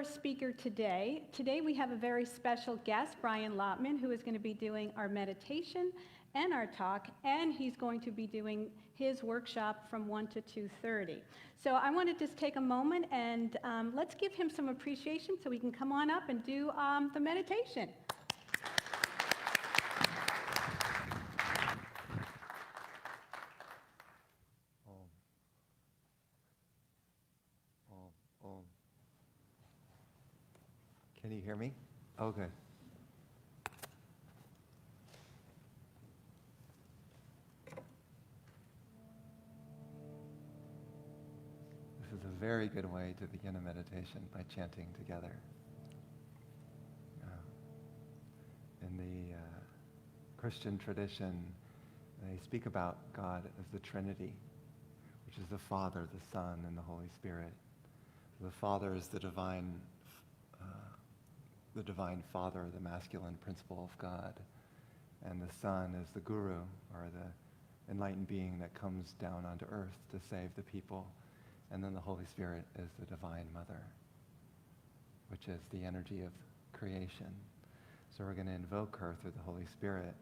Speaker today. Today we have a very special guest, Brian Lotman, who is going to be doing our meditation and our talk, and he's going to be doing his workshop from 1 to 2:30. So I want to just take a moment and let's give him some appreciation so he can come on up and do the meditation. Can you hear me? Oh, good. This is a very good way to begin a meditation by chanting together. In the Christian tradition, they speak about God as the Trinity, which is the Father, the Son, and the Holy Spirit. The Father is the divine Father, the masculine principle of God, and the Son is the Guru, or the enlightened being that comes down onto earth to save the people, and then the Holy Spirit is the Divine Mother, which is the energy of creation. So we're going to invoke her through the Holy Spirit,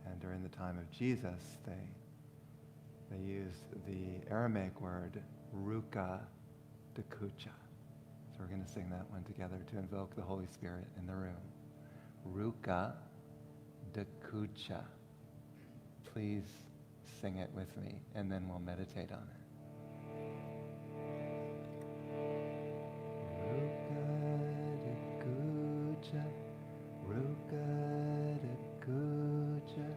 and during the time of Jesus, they used the Aramaic word ruka dekucha. So we're going to sing that one together to invoke the Holy Spirit in the room. Ruka dekucha. Please sing it with me, and then we'll meditate on it. Ruka dekucha. Ruka dekucha.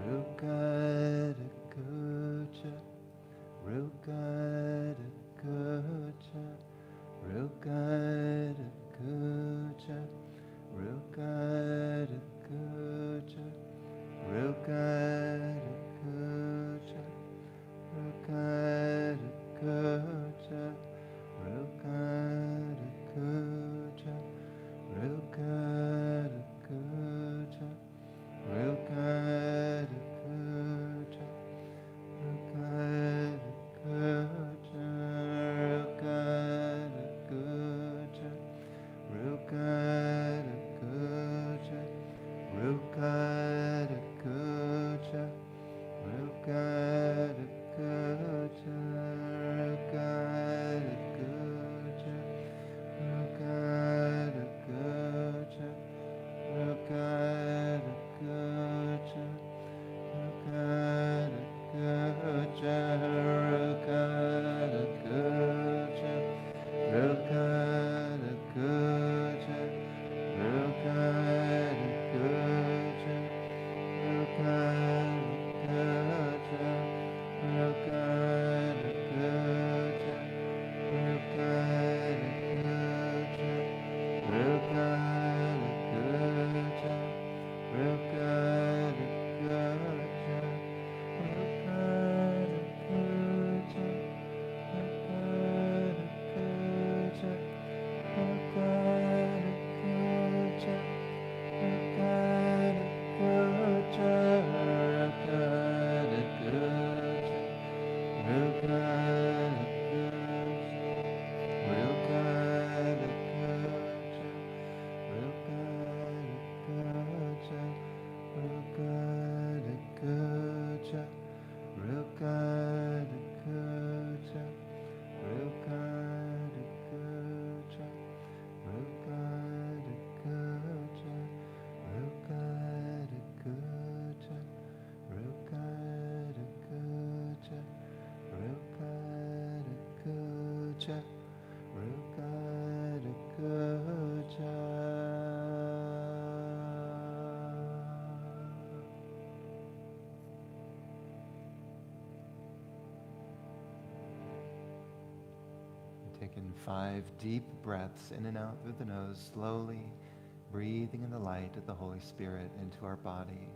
Ruka dekucha. Ruka dekucha. Ruka dekucha. Ruka dekucha. Ruka dekucha. Ruka dekucha. Ruka dekucha. Ruka dekucha. Taking 5 deep breaths in and out through the nose, slowly breathing in the light of the Holy Spirit into our body.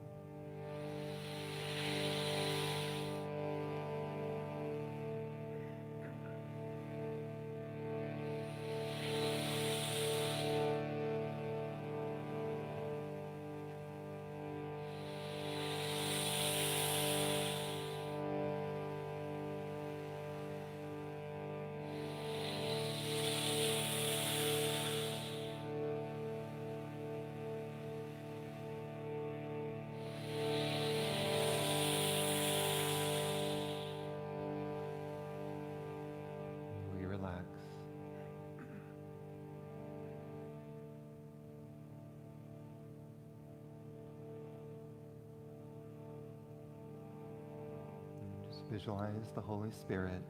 Visualize the Holy Spirit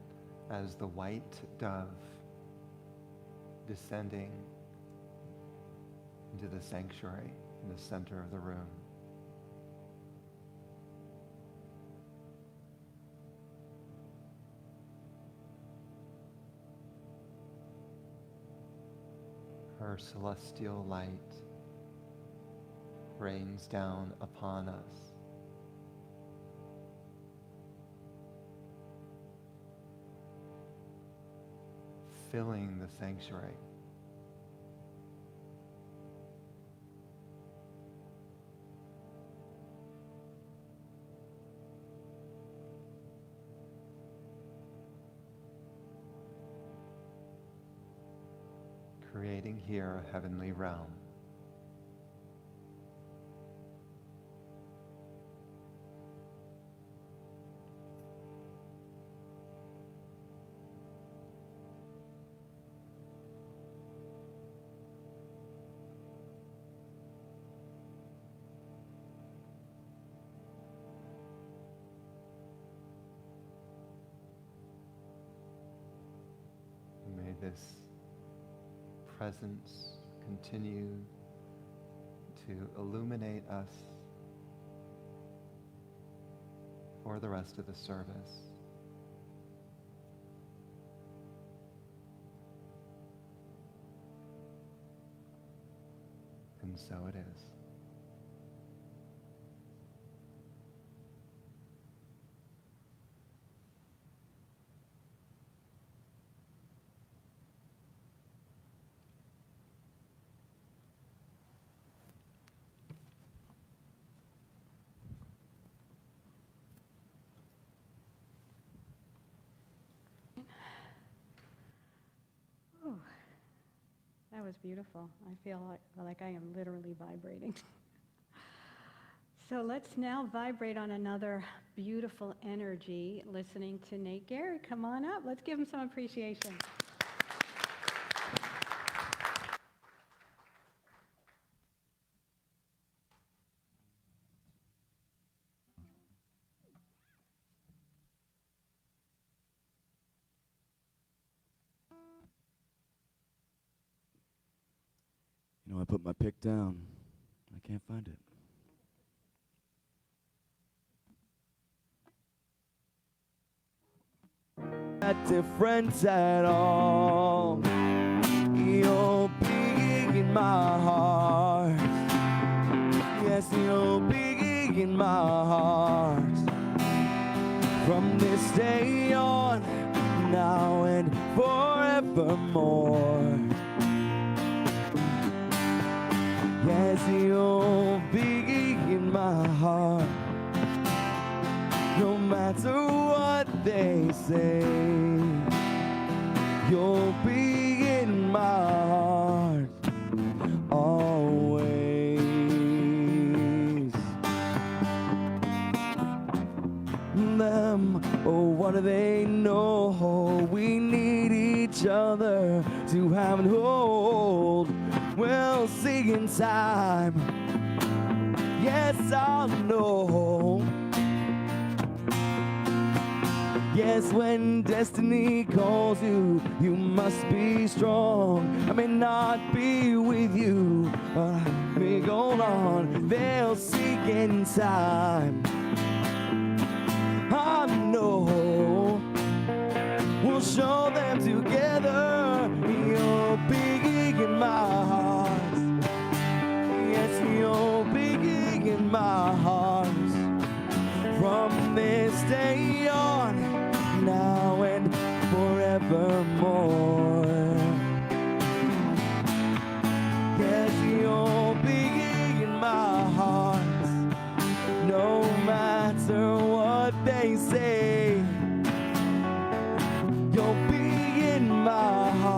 as the white dove descending into the sanctuary in the center of the room. Her celestial light rains down upon us. Filling the sanctuary. Creating here a heavenly realm. May this presence continue to illuminate us for the rest of the service. And so it is. That was beautiful. I feel like I am literally vibrating. So let's now vibrate on another beautiful energy, listening to Nate Gary. Come on up. Let's give him some appreciation. You know, I put my pick down. I can't find it. Not different at all. You're big in my heart. Yes, you're big in my heart. From this day on, now and forevermore. Yes, you're big in my heart. No matter what they say, you're big in my heart. Always. Them, oh, what do they know? We need each other to have and hold. We'll see in time. Yes, I know. Yes, when destiny calls you, you must be strong. I may not be with you, but I may go on. They'll seek in time. I know we'll show them together. You're big in my heart. Yes, you're big in my heart. From this day on, now and forevermore. Yes, you're big in my heart. No matter what they say, you're big in my heart.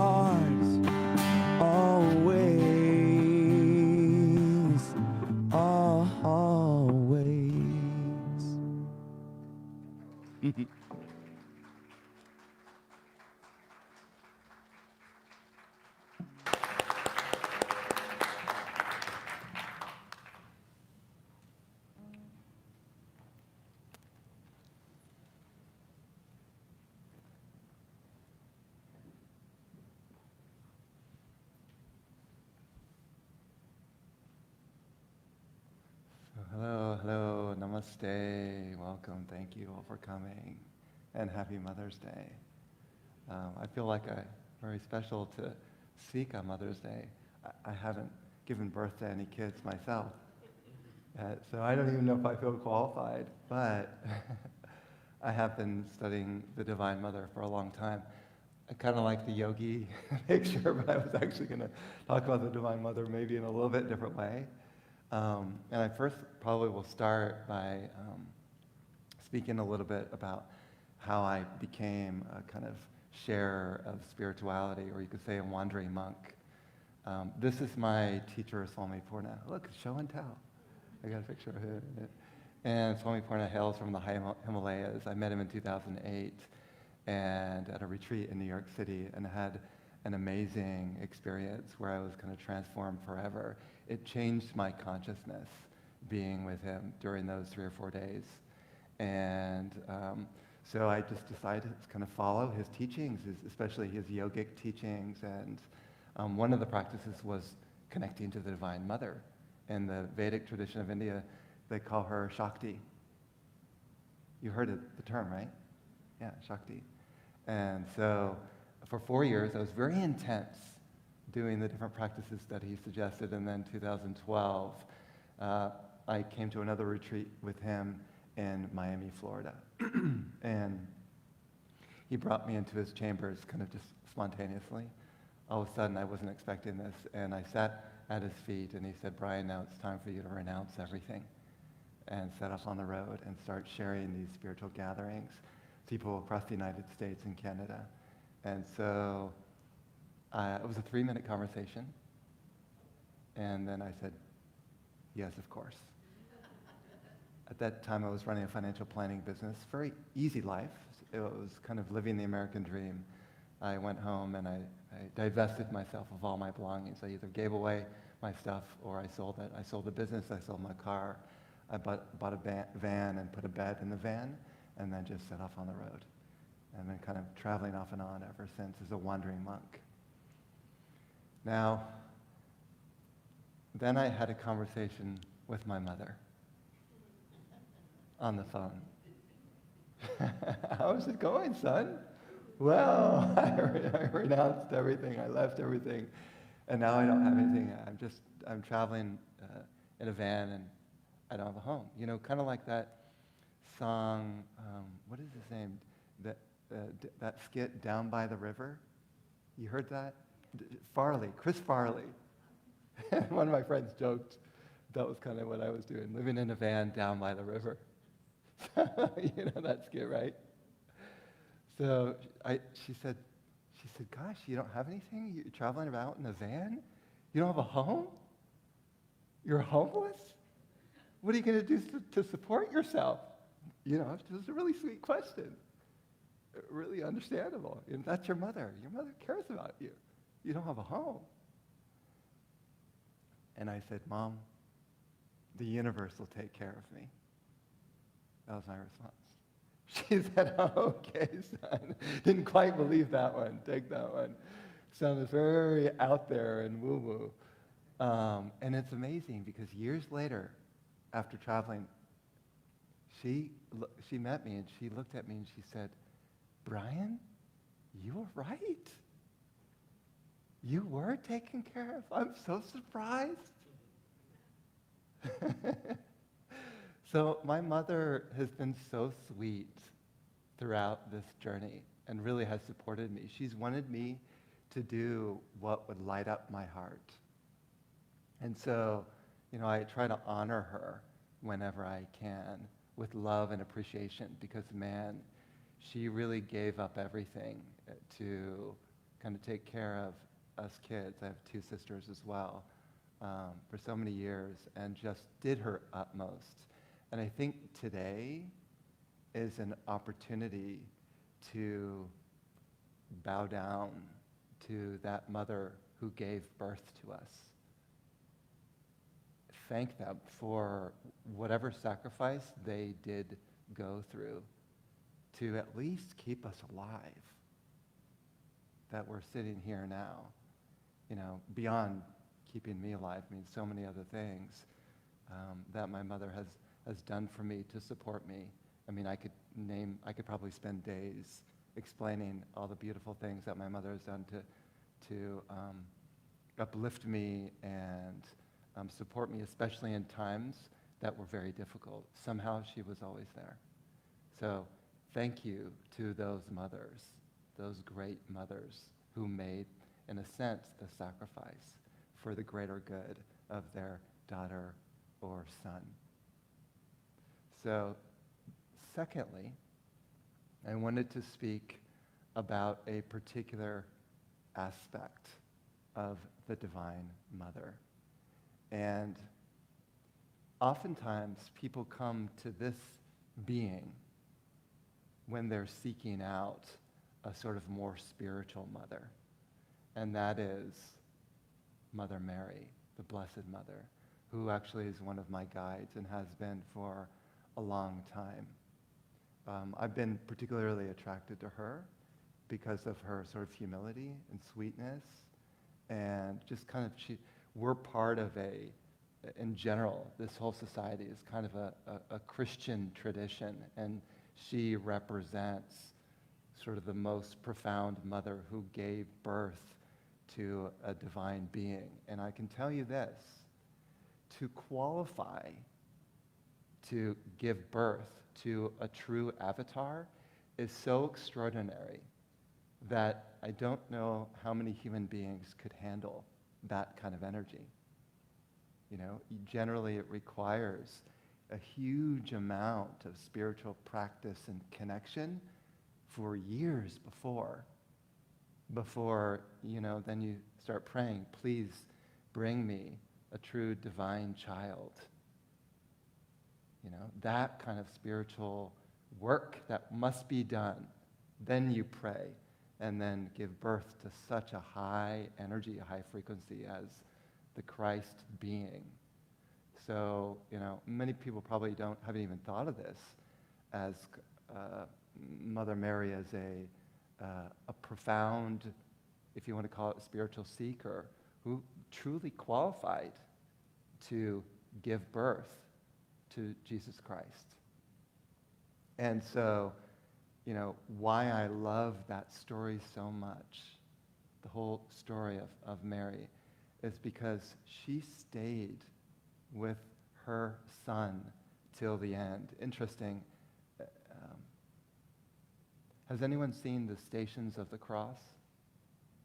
Namaste. Welcome. Thank you all for coming. And happy Mother's Day. I feel like I'm very special to speak on Mother's Day. I haven't given birth to any kids myself. So I don't even know if I feel qualified, but I have been studying the Divine Mother for a long time. I kind of like the yogi picture, but I was actually going to talk about the Divine Mother maybe in a little bit different way. And I first probably will start by speaking a little bit about how I became a kind of sharer of spirituality, or you could say a wandering monk. This is my teacher, Swami Purna. Look, show and tell. I got a picture of him. And Swami Purna hails from the high Himalayas. I met him in 2008 and at a retreat in New York City, and had an amazing experience where I was kind of transformed forever. It changed my consciousness being with him during those 3 or 4 days. And so I just decided to kind of follow his teachings, especially his yogic teachings. And one of the practices was connecting to the Divine Mother. In the Vedic tradition of India, they call her Shakti. You heard the term, right? Yeah, Shakti. And so for 4 years, I was very intense doing the different practices that he suggested. And then 2012, I came to another retreat with him in Miami, Florida. And he brought me into his chambers kind of just spontaneously. All of a sudden, I wasn't expecting this. And I sat at his feet, and he said, "Brian, now it's time for you to renounce everything and set off on the road and start sharing these spiritual gatherings, people across the United States and Canada." And so it was a 3-minute conversation. And then I said, "Yes, of course." At that time, I was running a financial planning business. Very easy life. It was kind of living the American dream. I went home and I divested myself of all my belongings. I either gave away my stuff or I sold it. I sold the business, I sold my car. I bought a van and put a bed in the van, and then just set off on the road. And been kind of traveling off and on ever since as a wandering monk. Now, then I had a conversation with my mother on the phone. "How's it going, son?" "Well, I renounced everything. I left everything, and now I don't have anything. I'm traveling in a van, and I don't have a home." You know, kind of like that song. What is his name? That skit, "Down by the River." You heard that? Chris Farley. One of my friends joked that was kind of what I was doing, living in a van down by the river. You know that skit, right? So she said, "Gosh, you don't have anything? You're traveling about in a van? You don't have a home? You're homeless? What are you going to do to support yourself?" You know, it was a really sweet question. Really understandable. And that's your mother. Your mother cares about you. You don't have a home. And I said, "Mom, the universe will take care of me." That was my response. She said, "Oh, okay, son." Didn't quite believe that one. Take that one. Sounded very out there and woo-woo. And it's amazing because years later, after traveling, she met me and she looked at me and she said, "Brian, you were right. You were taken care of. I'm so surprised." So my mother has been so sweet throughout this journey and really has supported me. She's wanted me to do what would light up my heart. And so, you know, I try to honor her whenever I can with love and appreciation because, man, she really gave up everything to kind of take care of us kids. I have 2 sisters as well, for so many years, and just did her utmost. And I think today is an opportunity to bow down to that mother who gave birth to us. Thank them for whatever sacrifice they did go through to at least keep us alive, that we're sitting here now. You know, beyond keeping me alive means so many other things that my mother has done for me to support me. I mean, I could probably spend days explaining all the beautiful things that my mother has done to uplift me and support me, especially in times that were very difficult. Somehow she was always there. So thank you to those mothers, those great mothers who made, in a sense, the sacrifice for the greater good of their daughter or son. So, secondly, I wanted to speak about a particular aspect of the Divine Mother. And oftentimes people come to this being when they're seeking out a sort of more spiritual mother, and that is Mother Mary, the Blessed Mother, who actually is one of my guides and has been for a long time. I've been particularly attracted to her because of her sort of humility and sweetness, and just kind of we're part of in general, this whole society is kind of a Christian tradition, and she represents sort of the most profound mother who gave birth to a divine being. And I can tell you this, to qualify to give birth to a true avatar is so extraordinary that I don't know how many human beings could handle that kind of energy. You know, generally it requires a huge amount of spiritual practice and connection for years before, then you start praying, please bring me a true divine child. You know, that kind of spiritual work that must be done. Then you pray and then give birth to such a high energy, a high frequency as the Christ being. So, many people probably haven't even thought of this as Mother Mary as a profound, if you want to call it, spiritual seeker who truly qualified to give birth to Jesus Christ. And so, why I love that story so much, the whole story of Mary, is because she stayed with her son till the end. Interesting. Has anyone seen the Stations of the Cross?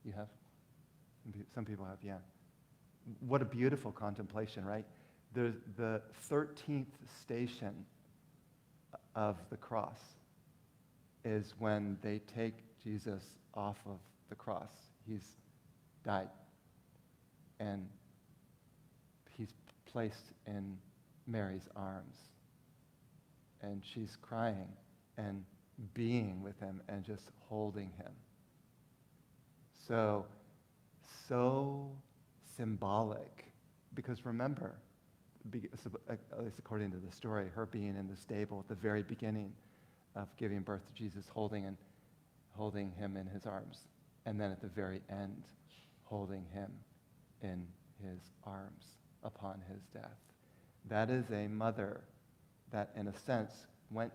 You have? Some people have, yeah. What a beautiful contemplation, right? The 13th station of the cross is when they take Jesus off of the cross. He's died. And he's placed in Mary's arms. And she's crying and being with him and just holding him. So symbolic. Because remember, at least according to the story, her being in the stable at the very beginning of giving birth to Jesus, holding him in his arms. And then at the very end, holding him in his arms upon his death. That is a mother that, in a sense, went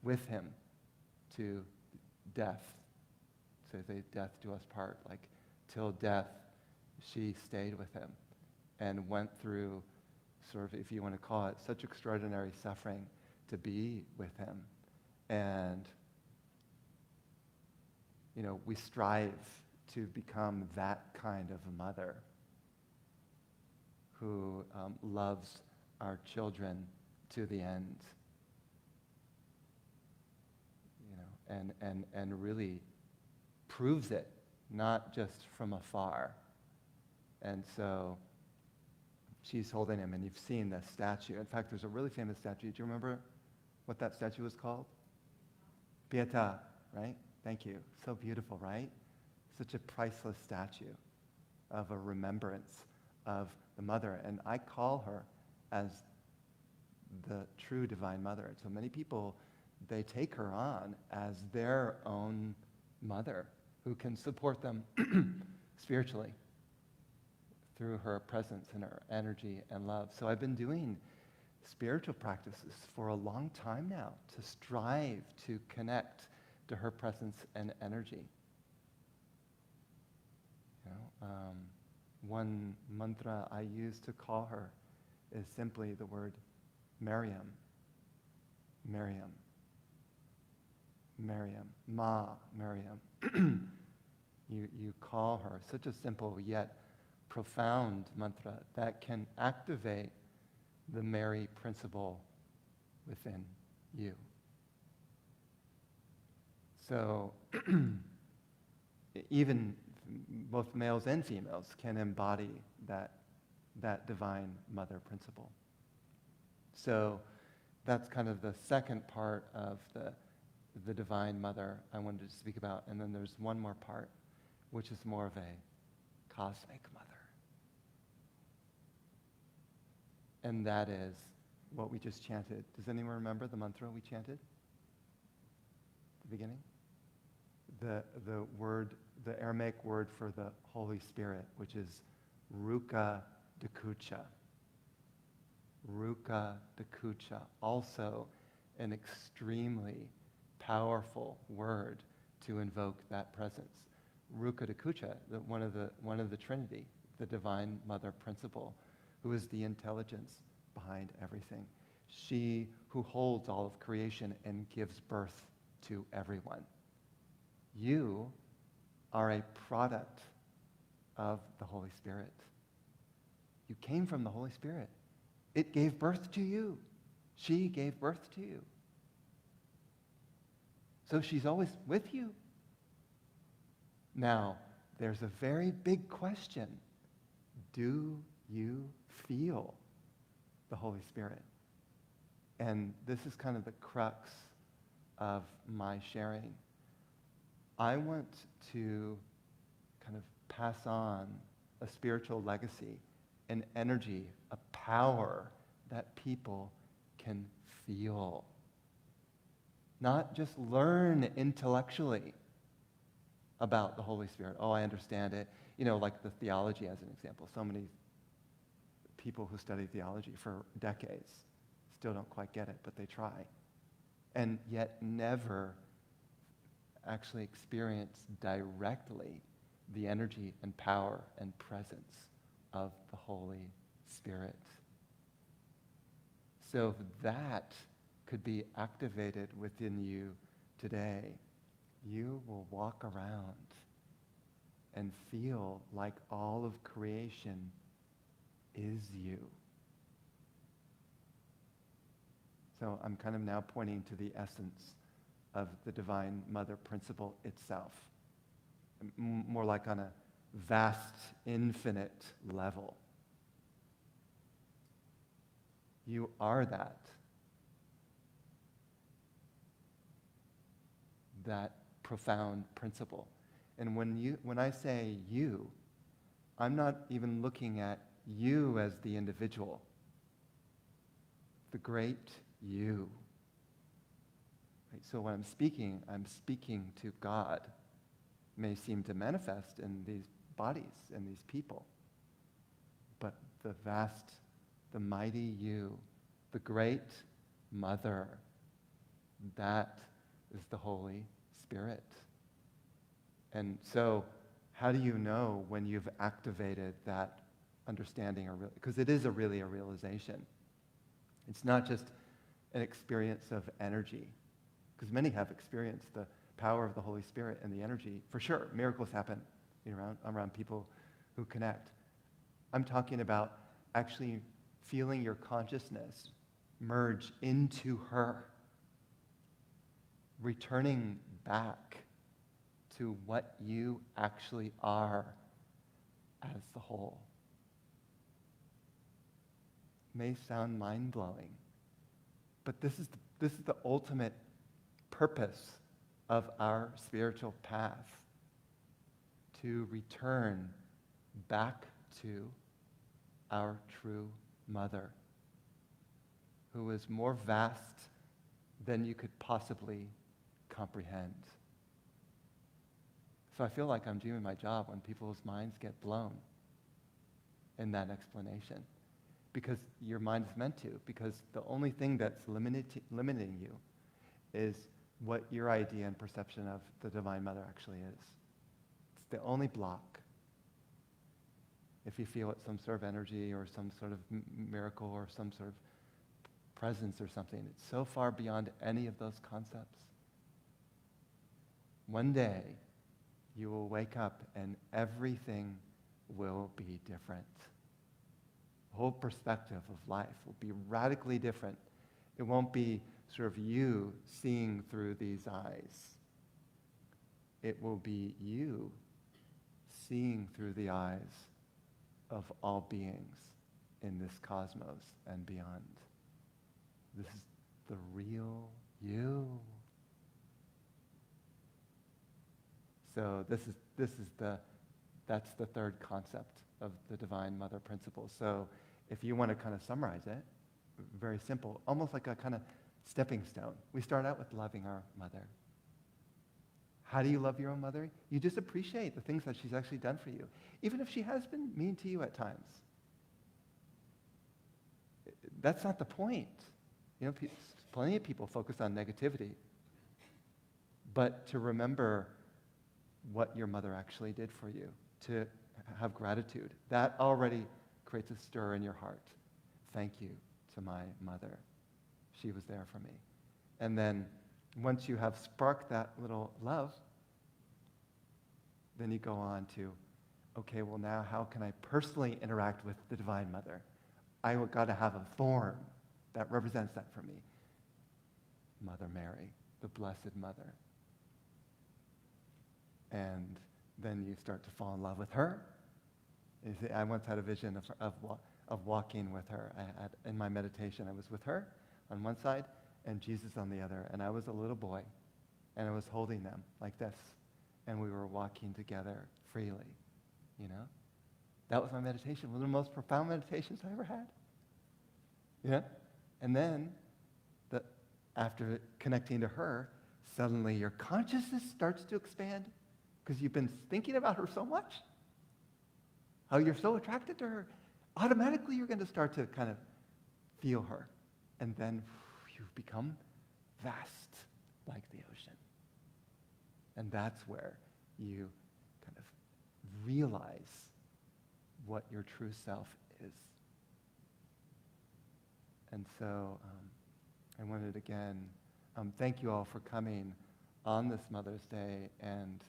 with him to death. So they death do us part. Like, till death, she stayed with him and went through sort of, if you want to call it, such extraordinary suffering to be with him. And, we strive to become that kind of a mother who loves our children to the end. And really proves it, not just from afar. And so she's holding him, and you've seen the statue. In fact, there's a really famous statue. Do you remember what that statue was called? Pietà, right? Thank you. So beautiful, right? Such a priceless statue of a remembrance of the mother. And I call her as the true Divine Mother. And so many people, they take her on as their own mother who can support them spiritually through her presence and her energy and love. So I've been doing spiritual practices for a long time now to strive to connect to her presence and energy. One mantra I use to call her is simply the word Miriam. Miriam. Miriam. Ma, Miriam. You call her. Such a simple yet profound mantra that can activate the Mary principle within you. So even both males and females can embody that divine mother principle. So that's kind of the second part of the divine mother I wanted to speak about. And then there's one more part, which is more of a cosmic mother. And that is what we just chanted. Does anyone remember the mantra we chanted at the beginning? The word, the Aramaic word for the Holy Spirit, which is Ruka Dakucha. Ruka Dakucha. Also an extremely powerful word to invoke that presence. Ruka Dakucha, one of the Trinity, the divine mother principle, who is the intelligence behind everything. She who holds all of creation and gives birth to everyone. You are a product of the Holy Spirit. You came from the Holy Spirit. It gave birth to you. She gave birth to you. So she's always with you. Now, there's a very big question. Do you feel the Holy Spirit? And this is kind of the crux of my sharing. I want to kind of pass on a spiritual legacy, an energy, a power that people can feel. Not just learn intellectually about the Holy Spirit. Oh, I understand it. Like the theology as an example. So many people who study theology for decades still don't quite get it, but they try. And yet never actually experience directly the energy and power and presence of the Holy Spirit. So if that could be activated within you today, you will walk around and feel like all of creation is you. So I'm kind of now pointing to the essence of the Divine Mother principle itself, more like on a vast, infinite level. You are that profound principle. And when I say you, I'm not even looking at you as the individual, the great you. Right? So when I'm speaking to God. It may seem to manifest in these bodies and these people, but the vast, the mighty you, the great mother, that is the Holy Spirit. And so how do you know when you've activated that understanding? Because it is really a realization. It's not just an experience of energy, because many have experienced the power of the Holy Spirit and the energy. For sure, miracles happen around people who connect. I'm talking about actually feeling your consciousness merge into her, returning back to what you actually are as the whole. May sound mind-blowing, but this is the ultimate purpose of our spiritual path, to return back to our true mother, who is more vast than you could possibly comprehend. So I feel like I'm doing my job when people's minds get blown in that explanation. because your mind is meant to, because the only thing that's limiting you is what your idea and perception of the Divine Mother actually is. It's the only block. If you feel it's some sort of energy or some sort of miracle or some sort of presence or something, it's so far beyond any of those concepts. One day, you will wake up and everything will be different. The whole perspective of life will be radically different. It won't be sort of you seeing through these eyes. It will be you seeing through the eyes of all beings in this cosmos and beyond. This is the real you. So that's the third concept of the Divine Mother principle. So if you want to kind of summarize it, very simple, almost like a kind of stepping stone. We start out with loving our mother. How do you love your own mother? You just appreciate the things that she's actually done for you, even if she has been mean to you at times. That's not the point. You know, plenty of people focus on negativity, but to remember what your mother actually did for you, to have gratitude, that already creates a stir in your heart. Thank you to my mother. She was there for me. And then once you have sparked that little love, then you go on to, okay, well now how can I personally interact with the Divine Mother? I got to have a form that represents that for me. Mother Mary, the Blessed Mother. And then you start to fall in love with her. You see, I once had a vision of walking with her. In my meditation, I was with her on one side and Jesus on the other. And I was a little boy, and I was holding them like this. And we were walking together freely, you know? That was my meditation, one of the most profound meditations I ever had. Yeah? And then, after connecting to her, suddenly your consciousness starts to expand because you've been thinking about her so much. How you're so attracted to her. Automatically, you're going to start to kind of feel her. And then you become vast like the ocean. And that's where you kind of realize what your true self is. And so I wanted again, thank you all for coming on this Mother's Day and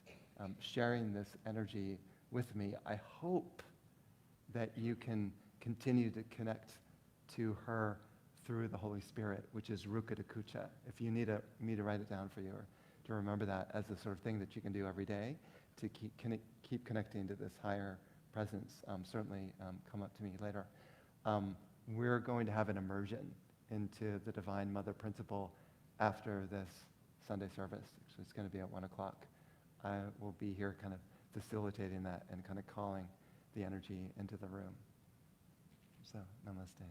sharing this energy with me. I hope that you can continue to connect to her through the Holy Spirit, which is Ruka Dakucha. If you need me to write it down for you or to remember that as the sort of thing that you can do every day to keep connecting to this higher presence, certainly come up to me later. We're going to have an immersion into the Divine Mother principle after this Sunday service. So it's going to be at 1 o'clock. I will be here kind of facilitating that and kind of calling the energy into the room. So, namaste.